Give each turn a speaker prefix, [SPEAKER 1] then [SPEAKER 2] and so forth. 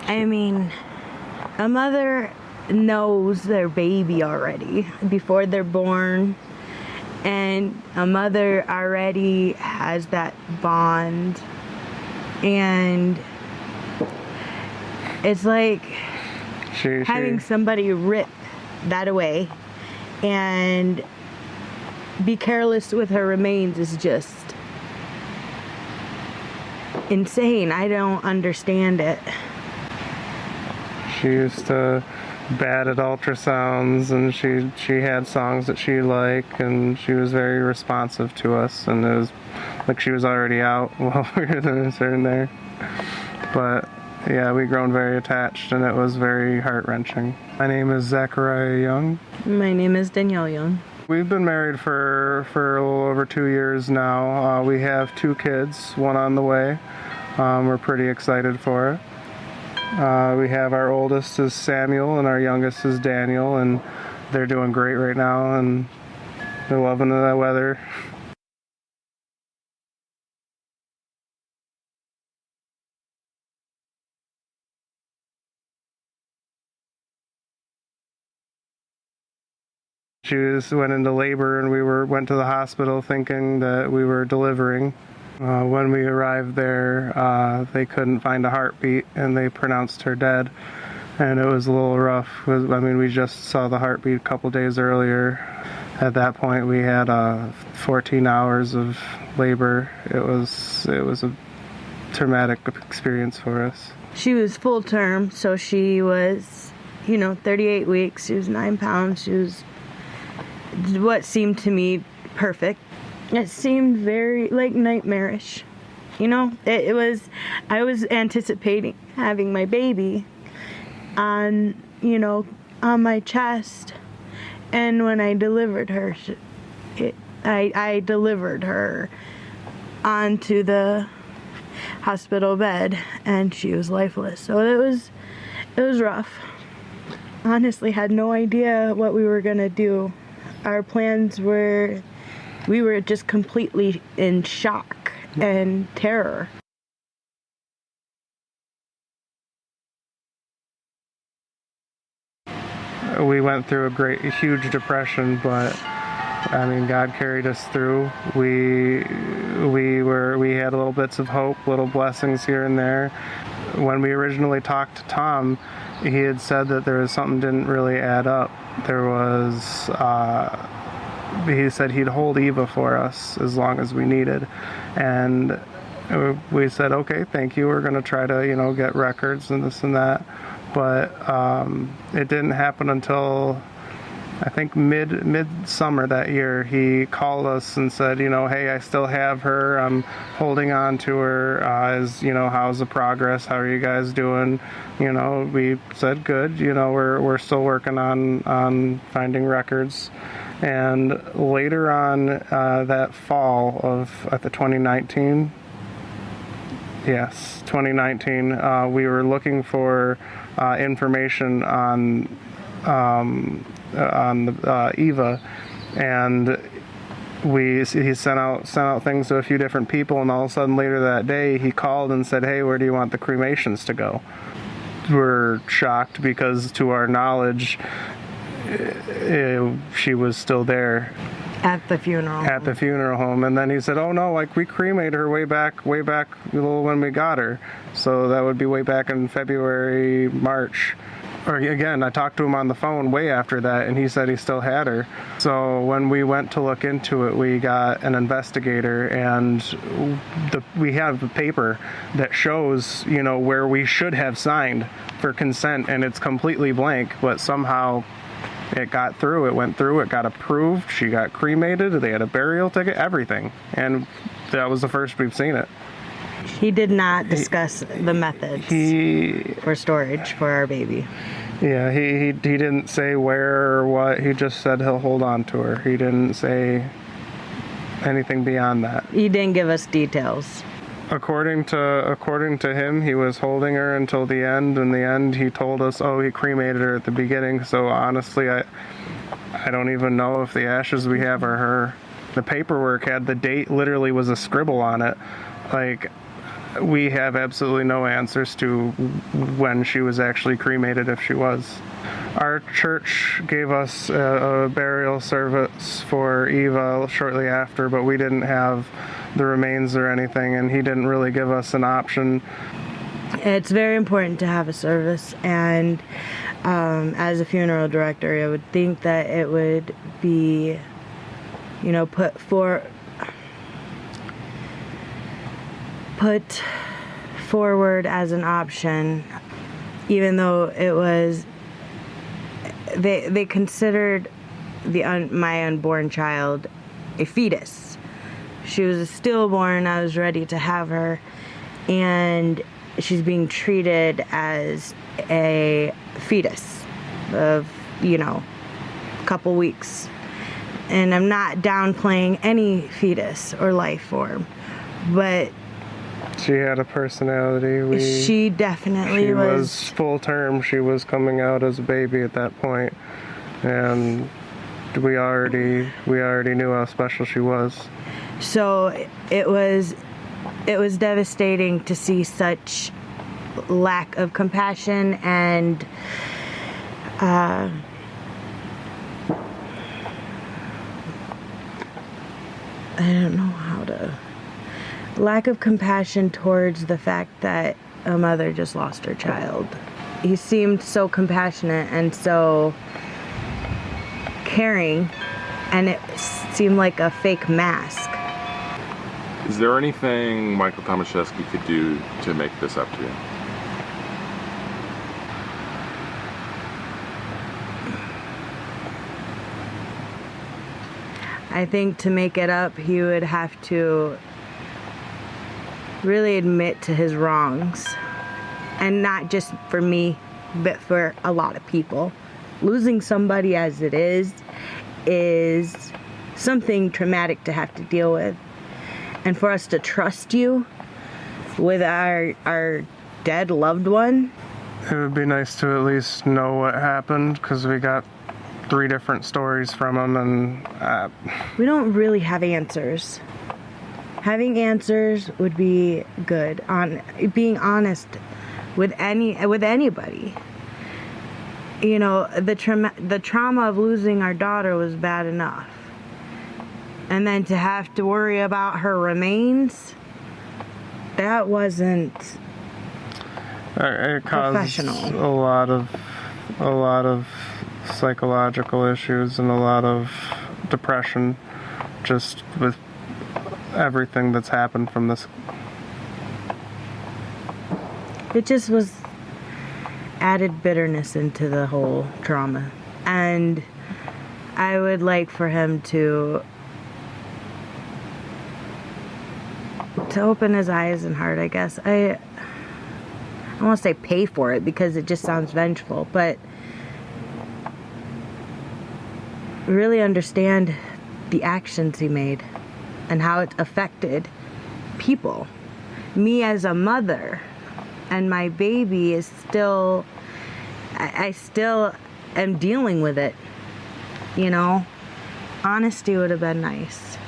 [SPEAKER 1] I mean, a mother knows their baby already before they're born, and a mother already has that bond, and it's like having somebody rip that away and be careless with her remains is just insane. I don't understand it.
[SPEAKER 2] She used to bat at ultrasounds, and she had songs that she liked, and she was very responsive to us, and it was like she was already out while we were sitting there. But yeah, we grown very attached, and it was very heart-wrenching. My name is Zachariah Young.
[SPEAKER 1] My name is Danielle Young.
[SPEAKER 2] We've been married for a little over 2 years now. We have 2 kids, one on the way. We're pretty excited for it. We have our oldest is Samuel and our youngest is Daniel, and they're doing great right now, and they're loving the weather. She went into labor, and we went to the hospital thinking that we were delivering. When we arrived there, they couldn't find a heartbeat, and they pronounced her dead. And it was a little rough. I mean, we just saw the heartbeat a couple days earlier. At that point, we had 14 hours of labor. It was a traumatic experience for us.
[SPEAKER 1] She was full term, so she was, 38 weeks. She was 9 pounds. She was what seemed to me perfect. It seemed very nightmarish. It was, I was anticipating having my baby on my chest, and when I delivered her, I delivered her onto the hospital bed, and she was lifeless. So it was rough. Honestly, had no idea what we were gonna do. Our plans were, we were just completely in shock and terror.
[SPEAKER 2] We went through a huge depression, but I mean, God carried us through. We had little bits of hope, little blessings here and there. When we originally talked to Tom, he had said that there was something didn't really add up. He said he'd hold Eva for us as long as we needed, and we said, okay, thank you. We're going to try to, get records and this and that. But it didn't happen until I think mid-summer that year. He called us and said, hey, I still have her. I'm holding on to her. How's the progress? How are you guys doing? We said good. We're still working on finding records. And later on that fall of 2019, yes, 2019, we were looking for information on Eva, and he sent out things to a few different people, and all of a sudden later that day he called and said, hey, where do you want the cremations to go? We're shocked because to our knowledge she was still there
[SPEAKER 1] at the funeral home.
[SPEAKER 2] And then he said, oh no, we cremated her way back when we got her. So that would be way back in February, March. Or again, I talked to him on the phone way after that, and he said he still had her. So when we went to look into it, we got an investigator, and we have the paper that shows, where we should have signed for consent, and it's completely blank, but somehow it got through, it got approved, she got cremated, they had a burial ticket, everything. And that was the first we've seen it.
[SPEAKER 1] He did not discuss the methods for storage for our baby.
[SPEAKER 2] Yeah, he didn't say where or what. He just said he'll hold on to her. He didn't say anything beyond that.
[SPEAKER 1] He didn't give us details.
[SPEAKER 2] According to him, he was holding her until the end. In the end, he told us, he cremated her at the beginning. So honestly, I don't even know if the ashes we have are her. The paperwork had the date, literally was a scribble on it. we have absolutely no answers to when she was actually cremated, if she was. Our church gave us a burial service for Eva shortly after, but we didn't have the remains or anything, and he didn't really give us an option.
[SPEAKER 1] It's very important to have a service, and as a funeral director, I would think that it would be, put forward as an option, even though it was, they considered my unborn child a fetus. She was a stillborn. I was ready to have her, and she's being treated as a fetus of, a couple weeks. And I'm not downplaying any fetus or life form, but
[SPEAKER 2] she had a personality.
[SPEAKER 1] She definitely was.
[SPEAKER 2] She was full term. She was coming out as a baby at that point, and we already knew how special she was.
[SPEAKER 1] So it was devastating to see such lack of compassion and I don't know how to. Lack of compassion towards the fact that a mother just lost her child. He seemed so compassionate and so caring, and it seemed like a fake mask.
[SPEAKER 3] Is there anything Michael Tomaszewski could do to make this up to you?
[SPEAKER 1] I think to make it up, he would have to really admit to his wrongs. And not just for me, but for a lot of people. Losing somebody as it is something traumatic to have to deal with. And for us to trust you with our dead loved one.
[SPEAKER 2] It would be nice to at least know what happened, because we got 3 different stories from him, and
[SPEAKER 1] we don't really have answers. Having answers would be good. On being honest with anybody. The trauma of losing our daughter was bad enough, and then to have to worry about her remains, that wasn't
[SPEAKER 2] it caused
[SPEAKER 1] professional.
[SPEAKER 2] a lot of psychological issues and a lot of depression, just with everything that's happened from this.
[SPEAKER 1] It just was added bitterness into the whole trauma, and I would like for him to open his eyes and heart, I guess. I don't want to say pay for it, because it just sounds vengeful, but really understand the actions he made and how it affected people. Me as a mother, and my baby is still, I still am dealing with it. Honesty would have been nice.